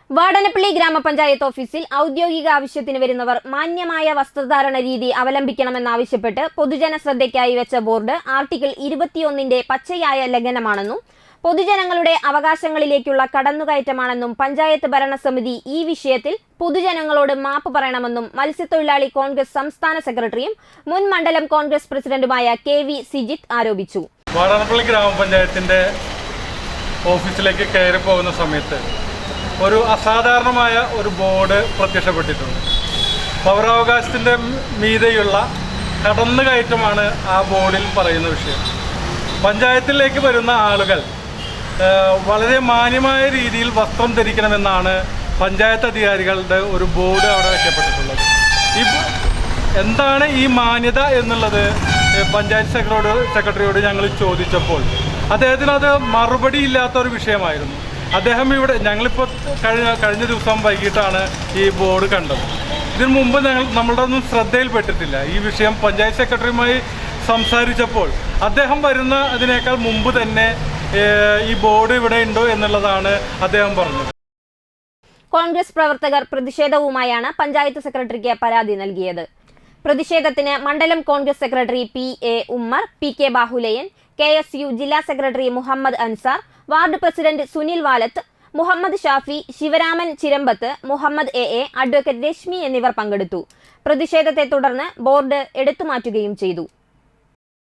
വാടനപ്പള്ളി ഗ്രാമപഞ്ചായത്ത് ഓഫീസിൽ ഔദ്യോഗിക ആവശ്യത്തിന് വരുന്നവർ മാന്യമായ വസ്ത്രധാരണ രീതി അവലംബിക്കണമെന്നാവശ്യപ്പെട്ട് പൊതുജന ശ്രദ്ധയ്ക്കായി വെച്ച ബോർഡ് ആർട്ടിക്കിൾ 21 പച്ചയായ ലംഘനമാണെന്നും പൊതുജനങ്ങളുടെ അവകാശങ്ങളിലേക്കുള്ള കടന്നുകയറ്റമാണെന്നും പഞ്ചായത്ത് ഭരണസമിതി ഈ വിഷയത്തിൽ പൊതുജനങ്ങളോട് മാപ്പ് പറയണമെന്നും മത്സ്യത്തൊഴിലാളി കോൺഗ്രസ് സംസ്ഥാന സെക്രട്ടറിയും മുൻ മണ്ഡലം കോൺഗ്രസ് പ്രസിഡന്റുമായ KV സിജിത്ത് ആരോപിച്ചു. വാടനപ്പള്ളി ഗ്രാമപഞ്ചായത്തിന്റെ ഓഫീസിലേക്ക് കയറി പോകുന്ന സമയത്ത് ഒരു അസാധാരണമായ ഒരു ബോർഡ് പ്രത്യക്ഷപ്പെട്ടിട്ടുണ്ട്. പൗരാവകാശത്തിൻ്റെ മീതെയുള്ള കടന്നുകയറ്റമാണ് ആ ബോർഡിൽ പറയുന്ന വിഷയം. പഞ്ചായത്തിലേക്ക് വരുന്ന ആളുകൾ വളരെ മാന്യമായ രീതിയിൽ വസ്ത്രം ധരിക്കണമെന്നാണ് പഞ്ചായത്ത് അധികാരികളുടെ ഒരു ബോർഡ് അവിടെ വയ്ക്കപ്പെട്ടിട്ടുള്ളത്. എന്താണ് ഈ മാന്യത എന്നുള്ളത് പഞ്ചായത്ത് സെക്രട്ടറിയോട് ഞങ്ങൾ ചോദിച്ചപ്പോൾ അദ്ദേഹത്തിന് അത് മറുപടി ഇല്ലാത്തൊരു വിഷയമായിരുന്നു. അദ്ദേഹം ഞങ്ങളിപ്പോൾ കഴിഞ്ഞ ദിവസം വൈകിട്ടാണ് ഈ ബോർഡ് കണ്ടത്. ഇതിനു മുമ്പ് നമ്മളുടെ ഒന്നും ശ്രദ്ധയിൽപ്പെട്ടിട്ടില്ല. ഈ വിഷയം പഞ്ചായത്ത് സെക്രട്ടറിയുമായി സംസാരിച്ചപ്പോൾ അദ്ദേഹം അതിനേക്കാൾ മുമ്പ് തന്നെ ഈ ബോർഡ് ഇവിടെ ഉണ്ടോ എന്നുള്ളതാണ് അദ്ദേഹം പറഞ്ഞത്. കോൺഗ്രസ് പ്രവർത്തകർ പ്രതിഷേധവുമായാണ് പഞ്ചായത്ത് സെക്രട്ടറിക്ക് പരാതി നൽകിയത്. പ്രതിഷേധത്തിന് മണ്ഡലം Congress secretary PA Ummer, PK Bahulayan, KSU ജില്ലാ secretary Muhammad Ansar, ward president Sunil Valath, Muhammad Shafi, Sivaraman Chirambath, Muhammad AA, advocate Rashmi എന്നിവർ പങ്കെടുത്തു. പ്രതിഷേധത്തെ തുടർന്ന് ബോർഡ് എടുത്തുമാറ്റുകയും ചെയ്തു.